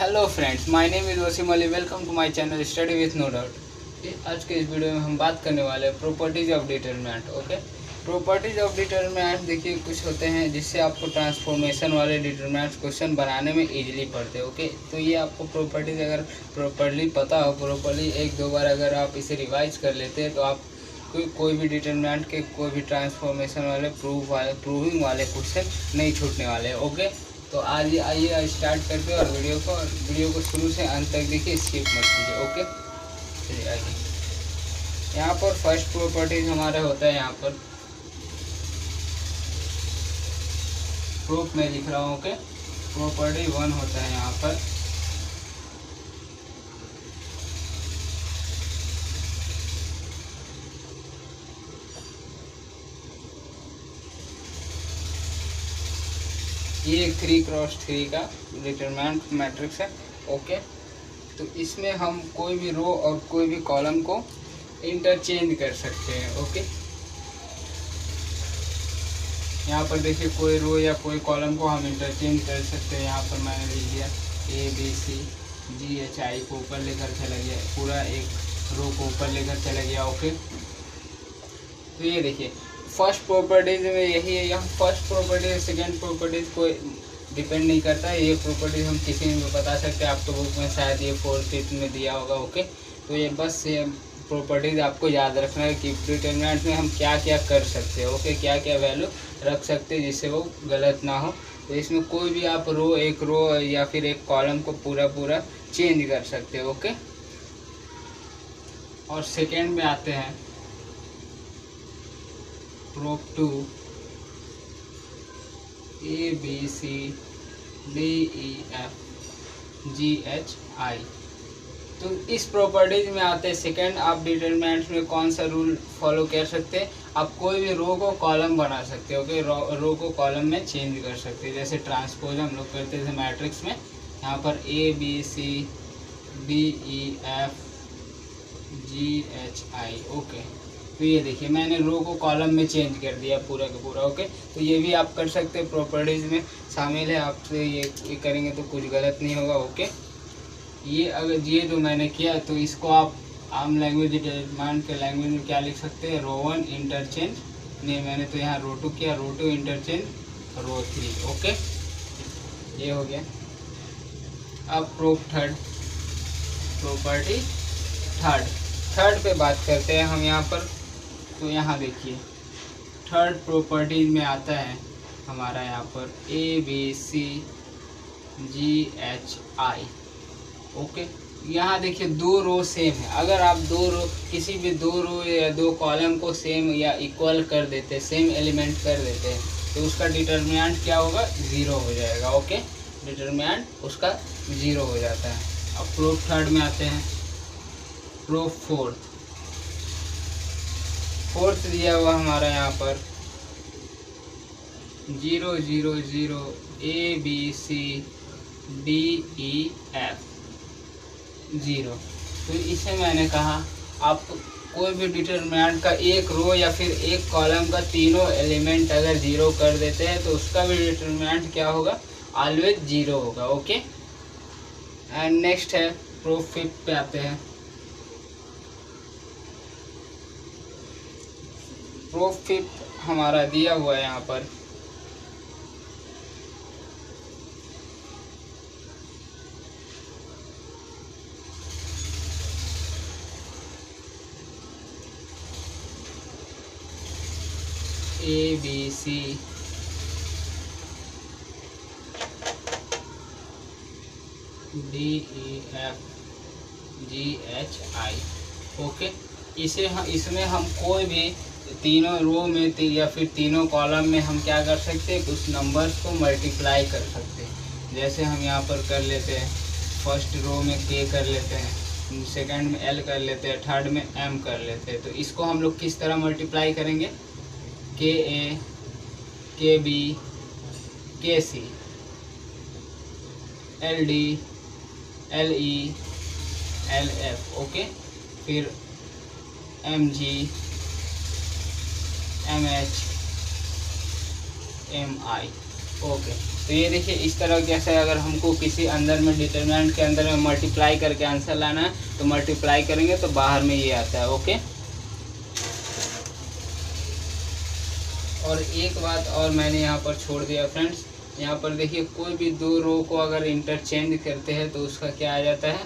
Hello friends, my name is Wasim Ali. Welcome to my channel study with no doubt. आज के इस video में हम बात करने वाले हैं properties of determinant. Okay, properties of determinant देखिए कुछ होते हैं जिससे आपको ट्रांसफॉर्मेशन वाले डिटरमिनेंट क्वेश्चन बनाने में इजीली पड़ते हैं। ओके, तो ये आपको प्रॉपर्टीज अगर प्रॉपर्ली पता हो, प्रॉपर्ली एक दो बार अगर आप इसे रिवाइज कर लेते हैं तो आप कोई भी डिटरमिनेंट के कोई भी ट्रांसफॉर्मेशन वाले प्रूविंग वाले क्वेश्चन नहीं छूटने वाले। ओके, तो आज आइए स्टार्ट करते हैं और वीडियो को शुरू से अंत तक देखिए, स्किप मत कीजिए। ओके, चलिए आइए। यहाँ पर फर्स्ट प्रॉपर्टीज हमारा होता है, यहाँ पर प्रूफ में लिख रहा हूँ। ओके, प्रॉपर्टी 1 होता है यहाँ पर ये 3x3 का डिटरमिनेंट मैट्रिक्स है। ओके, तो इसमें हम कोई भी रो और कोई भी कॉलम को इंटरचेंज कर सकते हैं। ओके, यहाँ पर देखिए कोई रो या कोई कॉलम को हम इंटरचेंज कर सकते हैं। यहाँ पर मैंने लिख दिया ABCGHI को ऊपर लेकर चला गया, पूरा एक रो को ऊपर लेकर चला गया। ओके, तो ये देखिए फर्स्ट प्रॉपर्टीज में यही है। यहाँ फर्स्ट प्रॉपर्टीज सेकेंड प्रॉपर्टीज कोई डिपेंड नहीं करता है। ये प्रॉपर्टीज हम किसी में भी बता सकते हैं। आपको बुक में शायद ये 4th में दिया होगा। ओके, तो ये बस ये प्रॉपर्टीज आपको याद रखना है कि डिटरमिनेंट में हम क्या क्या कर सकते हैं। ओके, क्या क्या वैल्यू रख सकते हैं जिससे वो गलत ना हो। तो इसमें कोई भी आप एक रो या फिर एक कॉलम को पूरा चेंज कर सकते हैं। ओके, और सेकेंड में आते हैं प्रूफ 2 ABCDEFGHI। तो इस प्रॉपर्टीज में आते हैं सेकेंड। आप डिटरमिनेंट में कौन सा रूल फॉलो कर सकते हैं? आप कोई भी रो को कॉलम बना सकते हो। ओके, रो को कॉलम में चेंज कर सकते हैं, जैसे ट्रांसपोज हम लोग करते थे मैट्रिक्स में। यहाँ पर ABCDEFGHI। ओके, तो ये देखिए मैंने रो को कॉलम में चेंज कर दिया पूरा का पूरा। ओके, तो ये भी आप कर सकते हैं, प्रॉपर्टीज़ में शामिल है। आपसे ये करेंगे तो कुछ गलत नहीं होगा। ओके, ये अगर ये जो मैंने किया तो इसको आप आम लैंग्वेज डिटरमिनेंट के लैंग्वेज में क्या लिख सकते हैं? रो 1 इंटरचेंज नहीं, मैंने तो यहाँ रो 2 किया, रो 2 इंटरचेंज रो 3। ओके, ये हो गया। अब प्रूफ थर्ड, प्रॉपर्टी थर्ड पे बात करते हैं हम यहाँ पर। तो यहाँ देखिए थर्ड प्रॉपर्टीज में आता है हमारा यहाँ पर ABCGHI। ओके, यहाँ देखिए दो रो सेम है। अगर आप किसी भी दो रो या दो कॉलम को सेम या इक्वल कर देते हैं, सेम एलिमेंट कर देते हैं, तो उसका डिटरमिनेंट क्या होगा? 0 हो जाएगा। ओके, डिटरमिनेंट उसका 0 हो जाता है। अब प्रूफ थर्ड में आते हैं। प्रूफ फोर्थ दिया हुआ हमारा यहाँ पर 0 0 0 ABCDEF 0। तो इसे मैंने कहा आप कोई भी डिटरमिनेंट का एक रो या फिर एक कॉलम का तीनों एलिमेंट अगर 0 कर देते हैं तो उसका भी डिटरमिनेंट क्या होगा? ऑलवेज 0 होगा। ओके, एंड नेक्स्ट है प्रूफ 5 पे आते हैं। प्रूफ 5 हमारा दिया हुआ है यहाँ पर ABCDEFGHI। ओके, इसमें हम कोई भी तीनों रो में या फिर तीनों कॉलम में हम क्या कर सकते हैं? कुछ नंबर्स को मल्टीप्लाई कर सकते हैं। जैसे हम यहाँ पर कर लेते हैं, फर्स्ट रो में K कर लेते हैं, सेकंड में L कर लेते हैं, थर्ड में M कर लेते हैं। तो इसको हम लोग किस तरह मल्टीप्लाई करेंगे? KA KB KC LD LE LF। Okay, फिर MG MH MI। ओके, तो तो ये देखिए इस तरह कैसे, अगर हमको किसी अंदर में डिटरमिनेंट के अंदर में मल्टीप्लाई करके आंसर लाना है तो मल्टीप्लाई करेंगे तो बाहर में ये आता है। ओके, और एक बात और मैंने यहाँ पर छोड़ दिया फ्रेंड्स, यहाँ पर देखिए कोई भी दो रो को अगर इंटरचेंज करते हैं तो उसका क्या आ जाता है,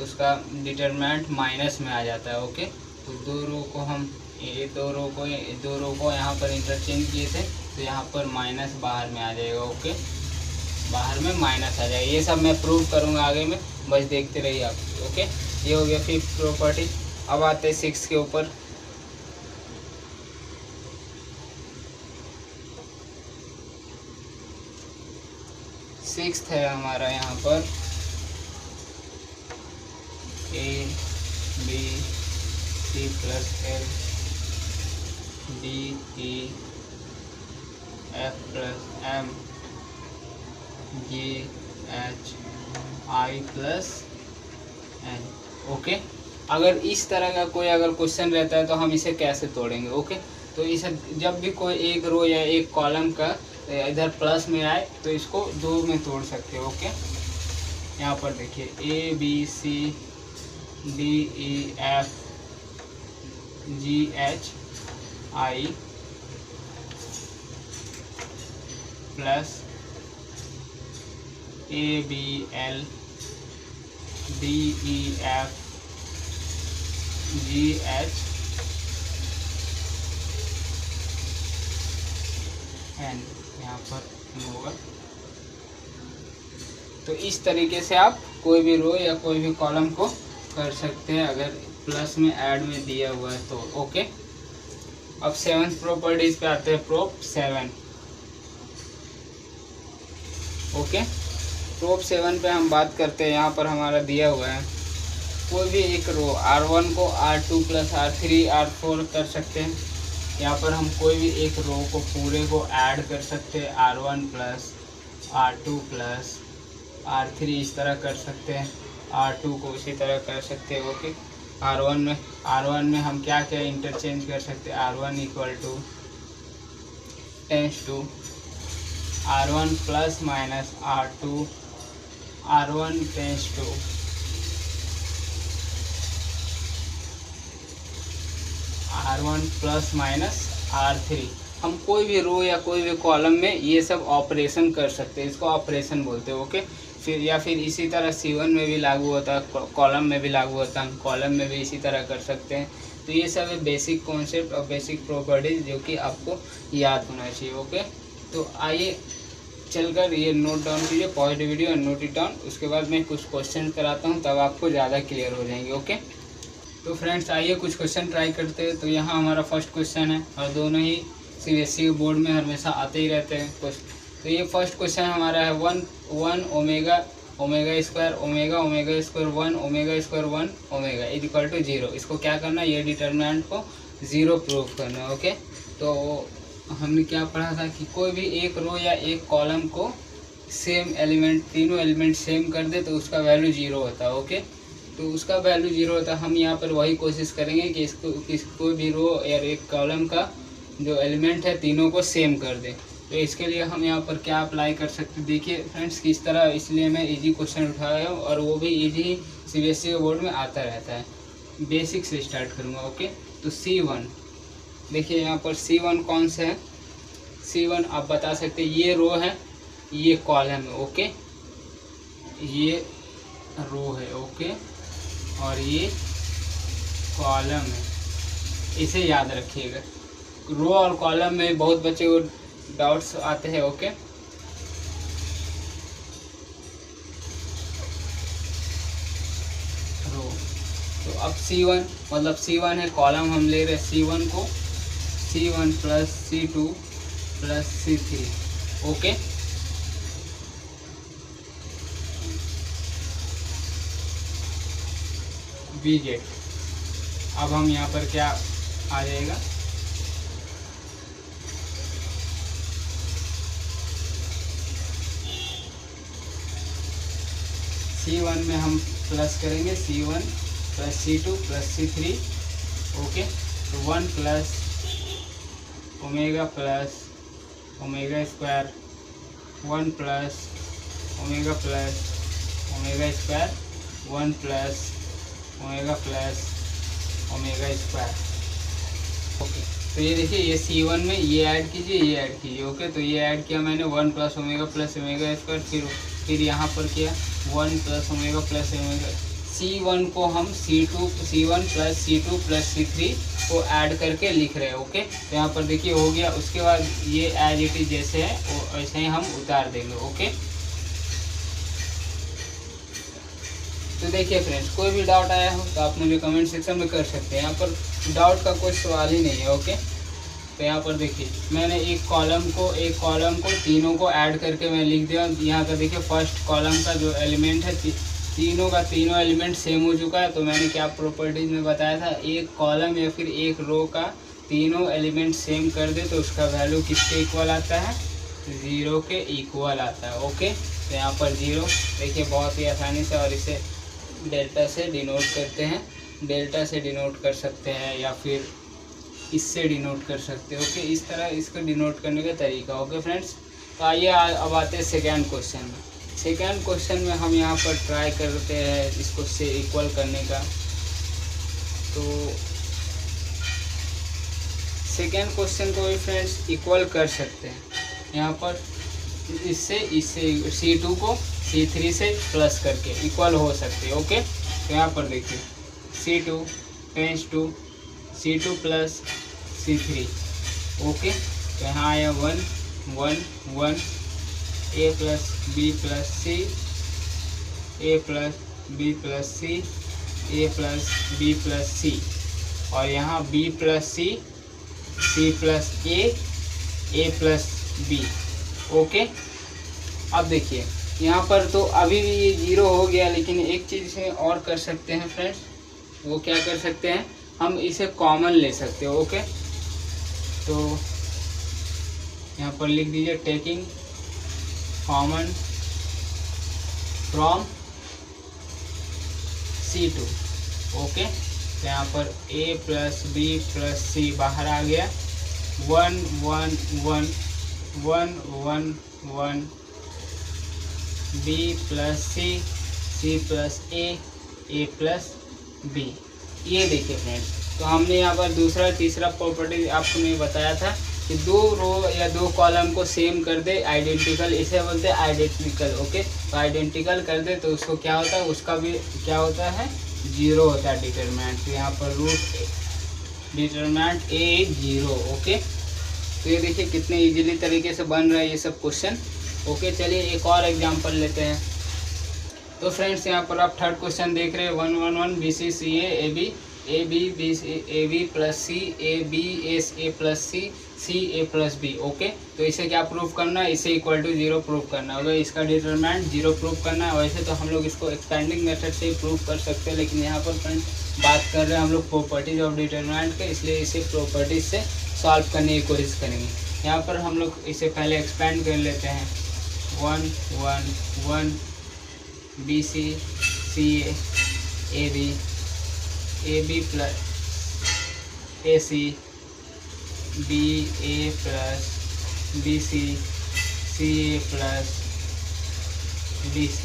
उसका डिटरमिनेंट माइनस में आ जाता है। ओके, तो दो रो को हम दो रो को यहाँ पर इंटरचेंज किए थे तो यहाँ पर माइनस बाहर में आ जाएगा। ओके, बाहर में माइनस आ जाएगा। ये सब मैं प्रूव करूँगा आगे में, बस देखते रहिए आप। ओके, ये हो गया 5th प्रॉपर्टी। अब आते हैं 6 के ऊपर। सिक्स्थ है हमारा यहाँ पर A B C plus L D E F plus M G H I plus N। Okay, अगर इस तरह का कोई अगर क्वेश्चन रहता है तो हम इसे कैसे तोड़ेंगे। ओके, तो इसे जब भी कोई एक रो या एक कॉलम का इधर प्लस में आए तो इसको दो में तोड़ सकते हो। ओके, यहाँ पर देखिए A B C D E F G H I plus A B L D E F G H N यहाँ पर होगा। तो इस तरीके से आप कोई भी रो या कोई भी कॉलम को कर सकते हैं अगर प्लस में ऐड में दिया हुआ है तो। ओके, अब 7th प्रॉपर्टीज पे आते हैं, प्रूफ 7। ओके, प्रूफ 7 पे हम बात करते हैं। यहाँ पर हमारा दिया हुआ है कोई भी एक रो R1 को R2 प्लस R3 R4 कर सकते हैं। यहाँ पर हम कोई भी एक रो को पूरे को ऐड कर सकते हैं, R1 plus R2 plus R3 इस तरह कर सकते हैं, R2 को उसी तरह कर सकते हैं। ओके, R1 में हम क्या क्या इंटरचेंज कर सकते हैं, R1 equal to tends to R1 plus minus R2 R1 tends to R1 plus minus R3। हम कोई भी रो या कोई भी कॉलम में ये सब ऑपरेशन कर सकते हैं, इसको ऑपरेशन बोलते हैं। ओके, फिर इसी तरह C1 में भी लागू होता है, कॉलम में भी लागू होता है, हम कॉलम में भी इसी तरह कर सकते हैं। तो ये सब है बेसिक कॉन्सेप्ट और बेसिक प्रॉपर्टीज जो कि आपको याद होना चाहिए। ओके, तो आइए चलकर ये नोट डाउन कीजिए, पॉज वीडियो और नोट इट डाउन। उसके बाद मैं कुछ क्वेश्चन कराता हूँ, तब आपको ज़्यादा क्लियर हो जाएंगे। ओके, तो फ्रेंड्स आइए कुछ क्वेश्चन ट्राई करते हैं। तो यहाँ हमारा फर्स्ट क्वेश्चन है और दोनों ही CBSE बोर्ड में हमेशा आते ही रहते हैं क्वेश्चन। तो ये फर्स्ट क्वेश्चन हमारा है 1 omega square 1 omega square 1 omega is equal to 0। इसको क्या करना है, ये डिटरमिनेंट को 0 प्रूव करना है। ओके, तो हमने क्या पढ़ा था कि कोई भी एक रो या एक कॉलम को सेम एलिमेंट, तीनों एलिमेंट सेम कर दे तो उसका वैल्यू 0 होता है। ओके, तो उसका वैल्यू 0 होता है। हम यहाँ पर वही कोशिश करेंगे कि कोई भी रो या एक कॉलम का जो एलिमेंट है तीनों को सेम कर दें। तो इसके लिए हम यहाँ पर क्या अप्लाई कर सकते हैं, देखिए फ्रेंड्स किस तरह, इसलिए मैं इजी क्वेश्चन उठाया हूँ और वो भी इजी CBSE बोर्ड में आता रहता है। बेसिक से स्टार्ट करूँगा। ओके, तो C1 देखिए यहाँ पर C1 कौन सा है, C1 आप बता सकते हैं ये रो है, ये कॉलम है। ओके, ये रो है। ओके, और ये कॉलम है, इसे याद रखिएगा। रो और कॉलम में बहुत बच्चे को डाउट्स आते हैं। ओके, रो, तो अब C1 मतलब C1 है, कॉलम हम ले रहे हैं C1 को, C1 plus C2 plus C3। Okay, VZ। अब हम यहाँ पर क्या आ जाएगा, C1 में हम प्लस करेंगे C1 plus C2 plus C3। Okay, तो 1 plus omega square 1 plus omega square 1 plus omega square. Okay, तो ये देखिए ये C1 में ये ऐड कीजिए ओके। तो ये ऐड किया मैंने 1 प्लस ओमेगा स्क्वायर, फिर यहाँ पर किया 1 प्लस ओमेगा C1 को हम C1 plus C2 plus C3 को ऐड करके लिख रहे हैं ओके। तो यहाँ पर देखिए हो गया। उसके बाद ये एज इट इज जैसे है वो ऐसे ही हम उतार देंगे ओके। तो देखिए फ्रेंड्स, कोई भी डाउट आया हो तो आप मुझे कमेंट सेक्शन में कर सकते हैं। यहाँ पर डाउट का कोई सवाल ही नहीं है ओके। तो यहाँ पर देखिए मैंने एक कॉलम को तीनों को ऐड करके मैं लिख दिया। यहाँ का देखिए फर्स्ट कॉलम का जो एलिमेंट है तीनों का तीनों एलिमेंट सेम हो चुका है। तो मैंने क्या प्रॉपर्टीज में बताया था, एक कॉलम या फिर एक रो का तीनों एलिमेंट सेम कर दे तो उसका वैल्यू किसके इक्वल आता है, 0 के इक्वल आता है ओके। तो यहाँ पर 0 देखिए बहुत ही आसानी से, और इसे डेल्टा से डिनोट करते हैं, डेल्टा से डिनोट कर सकते हैं या फिर इससे डिनोट कर सकते हैं ओके। इस तरह इसको डिनोट करने का तरीका ओके फ्रेंड्स। तो आइए अब आते हैं सेकेंड क्वेश्चन में। सेकेंड क्वेश्चन में हम यहाँ पर ट्राई करते हैं इसको से इक्वल करने का। तो सेकेंड क्वेश्चन को भी फ्रेंड्स इक्वल कर सकते हैं। यहाँ पर इससे C2 को C3 से प्लस करके इक्वल हो सकते हैं ओके। तो यहाँ पर देखिए C2 tends to C2 plus C3 okay. तो यहाँ आया 1 1 1 A plus B plus C, A plus B plus C, A plus B plus C, और यहाँ B plus C, C plus A plus B okay. अब देखिए यहाँ पर तो अभी भी ये 0 हो गया, लेकिन एक चीज़ से और कर सकते हैं फ्रेंड्स। वो क्या कर सकते हैं, हम इसे कॉमन ले सकते हो ओके। तो यहाँ पर लिख दीजिए taking common from C2 okay. तो यहाँ पर A plus B plus C बाहर आ गया, 1 1 1 1 1 1 B plus C plus A plus B। ये देखिए फ्रेंड्स, तो हमने यहाँ पर दूसरा तीसरा प्रॉपर्टी आपको मैं बताया था कि दो रो या दो कॉलम को सेम कर दे, आइडेंटिकल, इसे बोलते हैं आइडेंटिकल ओके। तो आइडेंटिकल कर दे तो उसको क्या होता है, उसका भी क्या होता है, 0 होता है डिटरमिनेंट। तो यहाँ पर रूट डिटरमिनेंट A 0 ओके। तो ये देखिए कितने इजीली तरीके से बन रहा है ये सब क्वेश्चन ओके। चलिए एक और एग्जांपल लेते हैं। तो फ्रेंड्स यहाँ पर आप थर्ड क्वेश्चन देख रहे हैं 1 1 1 BC CA AB plus C AB A plus C A plus B okay. तो इसे क्या प्रूव करना है, इसे इक्वल टू 0 प्रूव करना है। अगर इसका डिटरमिनेंट 0 प्रूव करना है, वैसे तो हम लोग इसको एक्सपेंडिंग मेथड से ही प्रूव कर सकते हैं, लेकिन यहाँ पर फ्रेंड्स बात कर रहे हैं हम लोग प्रॉपर्टीज ऑफ डिटरमिनेंट के, इसलिए इसे प्रॉपर्टीज से सॉल्व करने की कोशिश करेंगे। यहाँ पर हम लोग इसे पहले एक्सपेंड कर लेते हैं 1 1 1 BC CA AB plus AC BA plus BC CA plus BC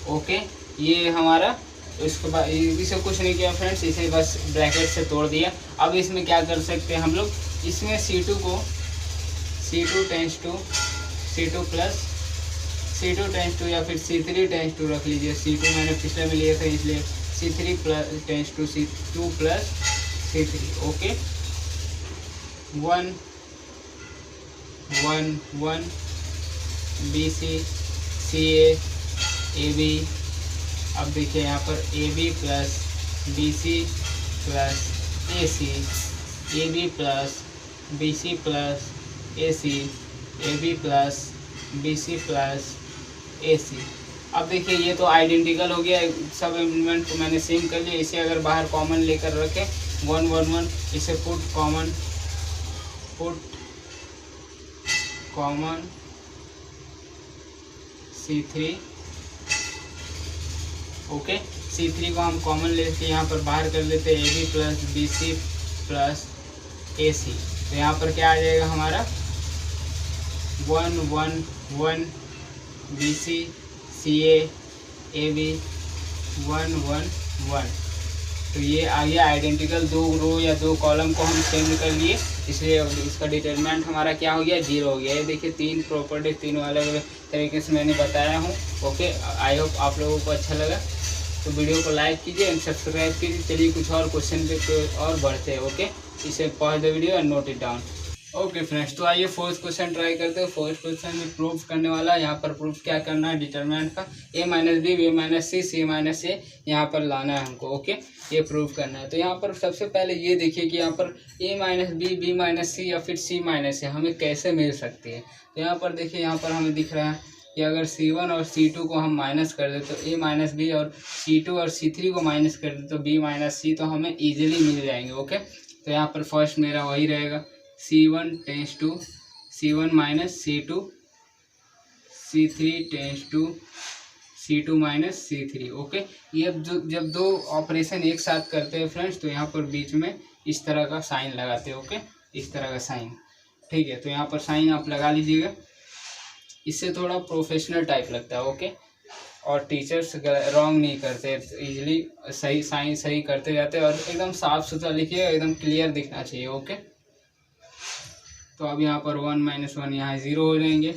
okay. ये हमारा, इसके बाद इसे कुछ नहीं किया फ्रेंड्स, इसे बस ब्रैकेट से तोड़ दिया। अब इसमें क्या कर सकते हैं हम लोग, इसमें C2 को C2 tends to C2 plus C2 tends to या फिर C3 टेंस टू रख लीजिए। C2 मैंने पिछले में लिया था, इसलिए C3 plus tends to C2 plus C3 okay. 1 1 1 BC CA AB। अब देखिए यहाँ पर AB plus BC plus AC, AB plus BC plus AC, AB plus BC plus AC। अब देखिए ये तो आइडेंटिकल हो गया, सब एलिमेंट को मैंने सेम कर लिया। इसे अगर बाहर कॉमन लेकर रखें 1 1 1, इसे put common C3 okay. C3 को हम कॉमन लेके यहाँ पर बाहर कर लेते हैं AB plus BC plus AC। तो यहाँ पर क्या आ जाएगा हमारा 1 1 1 BC CA AB 1 1 1। तो ये आ गया आइडेंटिकल, दो रो या दो कॉलम को हम चेंज कर लिए, इसलिए इसका डिटरमिनेंट हमारा क्या हो गया, 0 हो गया। ये देखिए तीन प्रॉपर्टीज तीनों अलग अलग तरीके से मैंने बताया हूँ। ओके, आई होप आप लोगों को अच्छा लगा। तो वीडियो को लाइक कीजिए एंड सब्सक्राइब कीजिए। चलिए कुछ और क्वेश्चन पे और बढ़ते हैं। ओके, इसे pause the video and note it down. Okay friends, तो आइए फोर्थ क्वेश्चन ट्राई करते हैं। फोर्थ क्वेश्चन में प्रूफ करने वाला है। यहाँ पर प्रूफ क्या करना है, डिटरमिनेंट का a minus B B minus C C minus A यहाँ पर लाना है हमको। ओके, ये प्रूफ करना है। तो यहाँ पर सबसे पहले ये देखिए कि यहाँ पर a minus B B minus C या फिर c माइनस ए हमें कैसे मिल सकती है। तो यहाँ पर देखिए, यहाँ पर हमें दिख रहा है कि अगर C1 और C2 को हम माइनस कर दे तो a माइनस बी, और C2 और C3 को माइनस कर दे तो b माइनस सी, तो हमें ईजिली मिल जाएंगे। ओके, तो यहाँ पर फर्स्ट मेरा वही रहेगा, C1 tends to C1 minus C2, C3 tends to C2 minus C3। Okay, ये जब दो ऑपरेशन एक साथ करते हैं फ्रेंड्स, तो यहाँ पर बीच में इस तरह का साइन लगाते हैं। ओके, इस तरह का साइन, ठीक है। तो यहाँ पर साइन आप लगा लीजिएगा, इससे थोड़ा प्रोफेशनल टाइप लगता है। ओके, और टीचर्स रॉन्ग नहीं करते, इजीली सही साइन सही करते जाते हैं, और एकदम साफ सुथरा लिखिए, एकदम क्लियर दिखना चाहिए। ओके, तो अब यहाँ पर 1 माइनस 1 यहाँ 0 हो जाएंगे,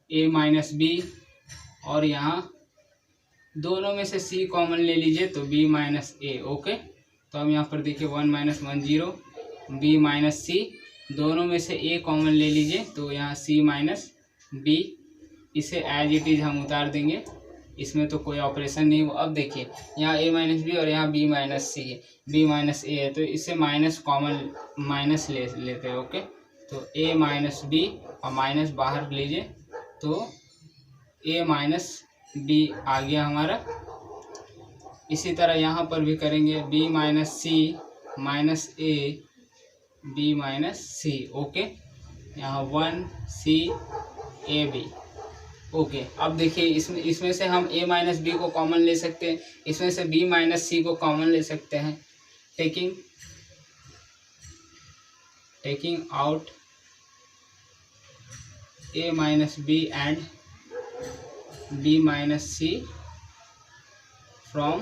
a माइनस बी, और यहाँ दोनों में से c कॉमन ले लीजिए तो b माइनस ए। ओके, तो अब यहाँ पर देखिए 1 माइनस 1 0, b माइनस सी, दोनों में से a कॉमन ले लीजिए तो यहाँ c माइनस b, इसे एज इट इज़ हम उतार देंगे, इसमें तो कोई ऑपरेशन नहीं हो। अब देखिए यहाँ a माइनस बी और यहाँ b माइनस सी है, b माइनस ए है, तो इससे माइनस कॉमन माइनस लेते हैं। ओके, तो a माइनस बी और माइनस बाहर लीजिए तो a माइनस बी आ गया हमारा। इसी तरह यहाँ पर भी करेंगे, b माइनस सी माइनस ए b माइनस सी। ओके, यहाँ 1 c a b। ओके, अब देखिए इसमें से हम a माइनस बी को कॉमन ले सकते हैं, इसमें से b माइनस सी को कॉमन ले सकते हैं, taking out a minus B and b minus C from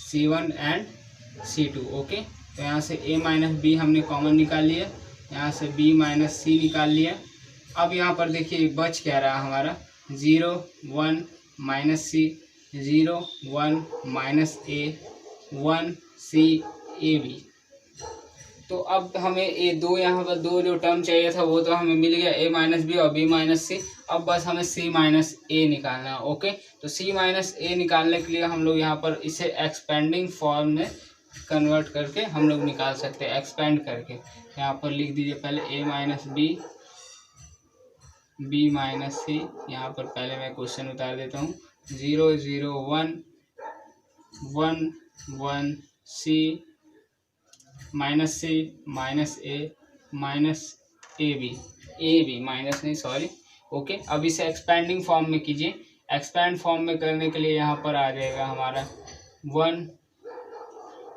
C1 and C2। Okay, तो यहाँ से a माइनस बी हमने कॉमन निकाल लिया, यहाँ से b माइनस सी निकाल लिया। अब यहाँ पर देखिए बच क्या रहा हमारा, 0 1 minus C, 0 1 minus A, 1 c a b। तो अब हमें ये दो यहाँ पर दो जो टर्म चाहिए था वो तो हमें मिल गया, a माइनस बी और b माइनस सी। अब बस हमें c माइनस ए निकालना है। ओके, तो c माइनस ए निकालने के लिए हम लोग यहाँ पर इसे एक्सपेंडिंग फॉर्म में कन्वर्ट करके हम लोग निकाल सकते हैं, एक्सपेंड करके। यहाँ पर लिख दीजिए पहले a minus B, b minus C. यहाँ पर पहले मैं क्वेश्चन उतार देता हूँ, 0 0 1 1 1 c minus C minus A minus A B minus नहीं, सॉरी। ओके, अब इसे एक्सपेंडिंग फॉर्म में कीजिए। एक्सपेंड फॉर्म में करने के लिए यहाँ पर आ जाएगा हमारा 1,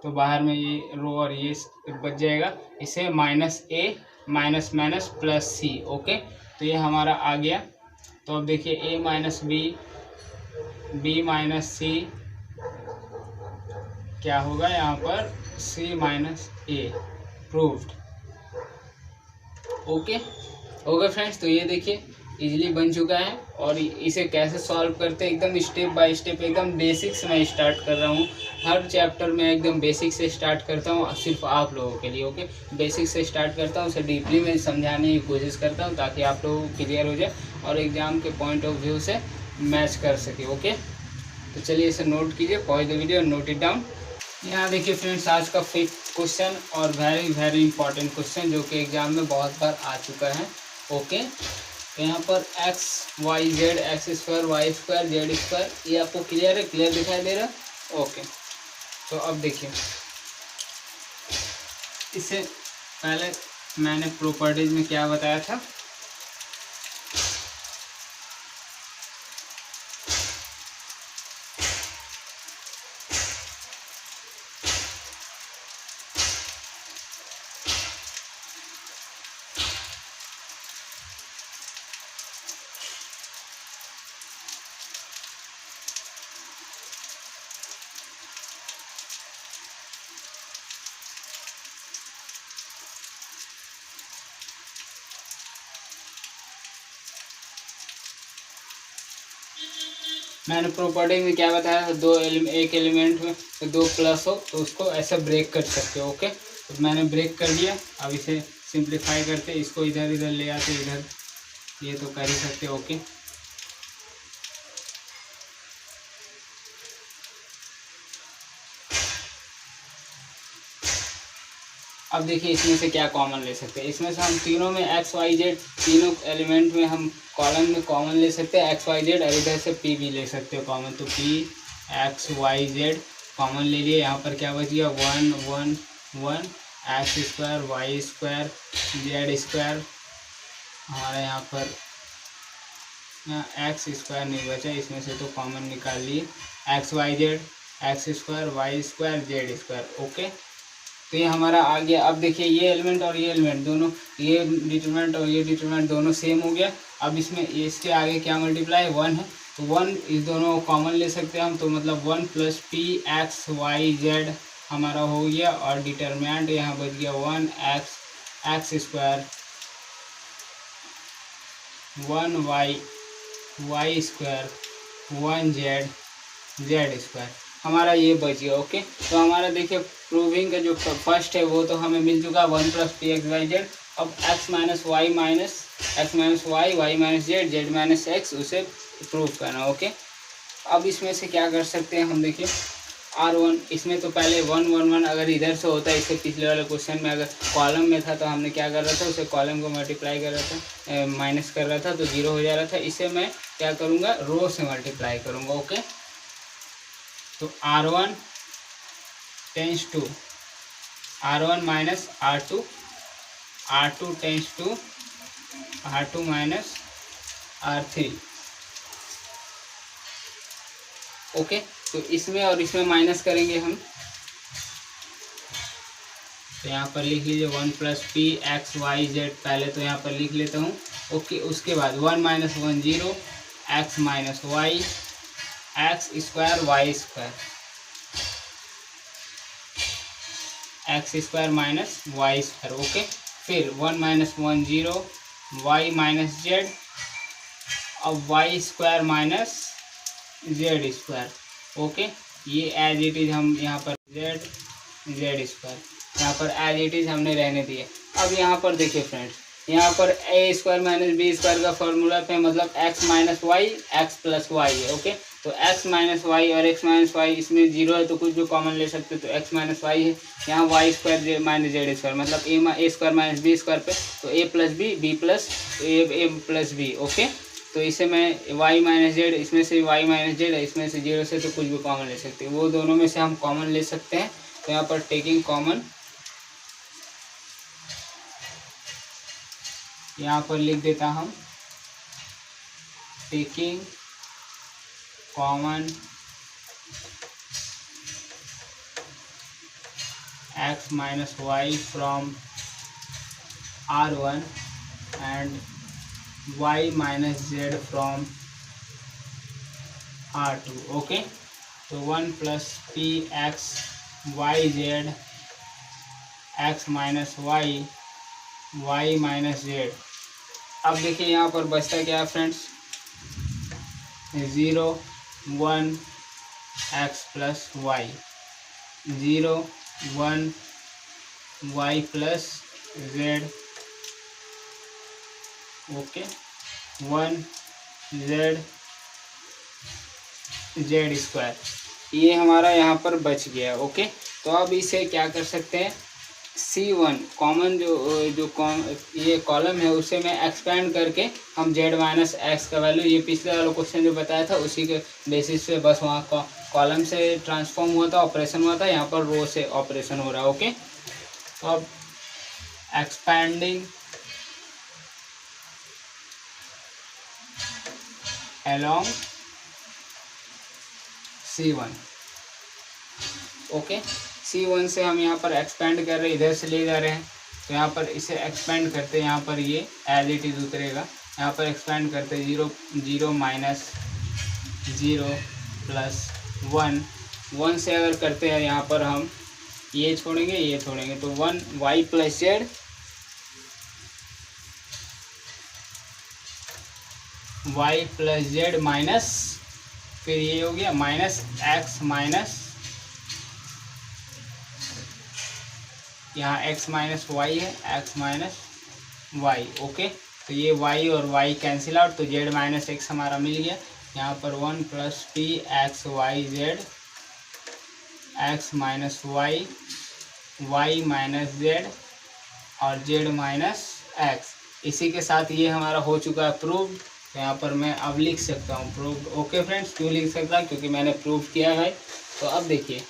तो बाहर में ये रो और ये बच जाएगा, इसे minus A minus minus plus C. Okay, तो ये हमारा आ गया। तो अब देखिए a minus B, b minus C, क्या होगा यहाँ पर c minus A, proved. Okay friends, तो ये देखिए इजीली बन चुका है। और इसे कैसे सॉल्व करते हैं, एकदम स्टेप बाय स्टेप, एकदम बेसिक से मैं स्टार्ट कर रहा हूँ। हर चैप्टर में एकदम बेसिक से स्टार्ट करता हूँ, सिर्फ आप लोगों के लिए। ओके, बेसिक से स्टार्ट करता हूँ, उसे डीपली में समझाने की कोशिश करता हूँ ताकि आप लोगों को क्लियर हो जाए और एग्जाम के पॉइंट ऑफ व्यू से मैच कर सके। ओके, तो चलिए इसे नोट कीजिए, pause the video, note it down. यहाँ देखिए फ्रेंड्स, आज का 5th क्वेश्चन और वेरी इंपॉर्टेंट क्वेश्चन जो कि एग्जाम में बहुत बार आ चुका है। ओके, तो यहाँ पर x y z x square y square z square, ये आपको क्लियर है, क्लियर दिखाई दे रहा है। ओके, तो अब देखिए इससे पहले मैंने प्रॉपर्टीज में क्या बताया था, मैंने प्रॉपर्टी में क्या बताया था, एक एलिमेंट में दो प्लस हो तो उसको ऐसा ब्रेक कर सकते हो। ओके, तो मैंने ब्रेक कर दिया। अब इसे सिंप्लीफाई करते, इसको इधर इधर ले आते, इधर ये तो कर ही सकते हो। ओके, अब देखिए इसमें से क्या कॉमन ले सकते हैं। इसमें से हम तीनों में एक्स वाई जेड, तीनों एलिमेंट में हम कॉलम में कॉमन ले सकते हैं एक्स वाई जेड, और इधर से पी भी ले सकते हो कॉमन। तो P X Y Z common ले लिए। यहाँ पर क्या बच गया, 1 1 1 X square Y square Z square. हमारा यहाँ पर एक्स स्क्वायर नहीं बचा, इसमें से तो कॉमन निकाल लिए। X Y Z X square Y square Z square. Okay, तो ये हमारा आ गया। अब देखिए ये एलिमेंट और ये एलिमेंट दोनों, ये डिटरमिनेंट और ये डिटरमिनेंट दोनों सेम हो गया। अब इसमें इसके आगे क्या मल्टीप्लाई, 1 है, तो 1 इस दोनों को कॉमन ले सकते हैं हम। तो मतलब 1 plus P X Y Z हमारा हो गया, और डिटरमिनेंट यहाँ बच गया 1 X square 1 Y square 1 Z square, हमारा ये बच गया। ओके, तो हमारा देखिए प्रूविंग का जो फर्स्ट है वो तो हमें मिल चुका, 1 plus P X Y Z. अब X minus Y Y minus Z minus X, उसे प्रूव करना। ओके, अब इसमें से क्या कर सकते हैं हम, देखिए R1, इसमें तो पहले 1 1 1 अगर इधर से होता है, इससे पिछले वाले क्वेश्चन में अगर कॉलम में था तो हमने क्या कर रहा था, उसे कॉलम को मल्टीप्लाई कर रहा था, माइनस कर रहा था तो 0 हो जा रहा था। इसे मैं क्या करूँगा, रो से मल्टीप्लाई करूँगा। ओके, तो R1 tends to R1 minus R2 tends to R2 minus R3। Okay, तो इसमें और इसमें माइनस करेंगे हम, तो यहाँ पर लिख लीजिए 1 plus P X Y Z, पहले तो यहाँ पर लिख लेता हूँ। ओके, उसके बाद 1 minus 1 0 X minus Y X square Y square X square minus Y square. Okay, फिर 1 माइनस 1 0 वाई माइनस जेड, अब Y square minus Z square. Okay, ये एज इट इज हम यहाँ पर जेड स्क्वायर यहाँ पर एज इट इज हमने रहने दिए। अब यहाँ पर देखिए फ्रेंड्स, यहाँ पर A square minus B square का फॉर्मूला पे मतलब X minus Y X plus Y है। ओके, तो एक्स माइनस वाई और एक्स माइनस वाई, इसमें 0 है तो कुछ भी कॉमन ले सकते, तो एक्स माइनस वाई है। यहाँ Y square minus Z square मतलब A square minus B square पे, तो A plus B plus A plus B. Okay, तो इसे मैं वाई माइनस जेड, इसमें से वाई माइनस जेड, इसमें से 0 से तो कुछ भी कॉमन ले सकते हैं, वो दोनों में से हम कॉमन ले सकते हैं। तो यहाँ पर टेकिंग कॉमन, यहाँ पर लिख देता हम taking common x minus Y from R1 and y minus Z from R2। Okay, तो 1 plus P X Y Z X minus Y minus Z. अब देखिए यहाँ पर बचता क्या है friends, 0 1 X plus Y 0 1 Y plus Z. Okay, 1 Z square, ये हमारा यहाँ पर बच गया। ओके, तो अब इसे क्या कर सकते हैं, C1 कॉमन ये कॉलम है उसे मैं एक्सपेंड करके हम z माइनस एक्स का वैल्यू, ये पिछले वाला क्वेश्चन जो बताया था उसी के बेसिस पे बस वहाँ कॉलम से ट्रांसफॉर्म हुआ था, ऑपरेशन हुआ था, यहाँ पर रो से ऑपरेशन हो रहा है। ओके, तो अब expanding along C1। Okay, C1 से हम यहाँ पर एक्सपेंड कर रहे हैं, इधर से ले जा रहे हैं, तो यहाँ पर इसे एक्सपेंड करते हैं, यहाँ पर ये एज इट इज उतरेगा, यहाँ पर एक्सपेंड करते हैं 0 माइनस 0 प्लस 1 से अगर करते हैं यहाँ पर हम ये छोड़ेंगे तो 1 वाई प्लस जेड माइनस फिर ये हो गया माइनस एक्स माइनस, यहाँ x माइनस वाई है, x माइनस वाई। ओके, तो ये y और y कैंसिल आउट, तो z माइनस एक्स हमारा मिल गया। यहाँ पर 1 plus T X Y Z, X minus Y, Y minus Z और जेड माइनस एक्स। इसी के साथ ये हमारा हो चुका है प्रूव्ड। तो यहाँ पर मैं अब लिख सकता हूँ प्रूव्ड। ओके फ्रेंड्स, क्यों लिख सकता हूँ? क्योंकि मैंने प्रूव किया है। तो अब देखिए,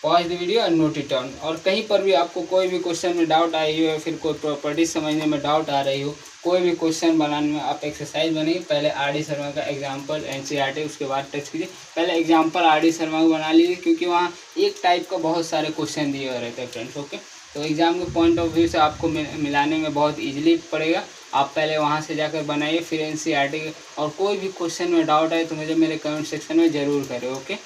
pause the video and note it down. और कहीं पर भी आपको कोई भी क्वेश्चन में डाउट आई हो या फिर कोई प्रॉपर्टी समझने में डाउट आ रही हो, कोई भी क्वेश्चन बनाने में, आप एक्सरसाइज बनाइए। पहले आर.डी. शर्मा का एग्जाम्पल एनसीईआरटी, उसके बाद टेस्ट कीजिए। पहले एग्जाम्पल आर.डी. शर्मा को बना लीजिए, क्योंकि वहाँ एक टाइप का बहुत सारे क्वेश्चन दिए हुए रहते हैं फ्रेंड्स। ओके, तो एग्जाम के पॉइंट ऑफ व्यू से आपको मिलाने में बहुत ईजिली पड़ेगा। आप पहले वहाँ से जाकर बनाइए, फिर एनसीईआरटी के। और कोई भी क्वेश्चन में डाउट आए तो मुझे मेरे कमेंट सेक्शन में ज़रूर करें। ओके।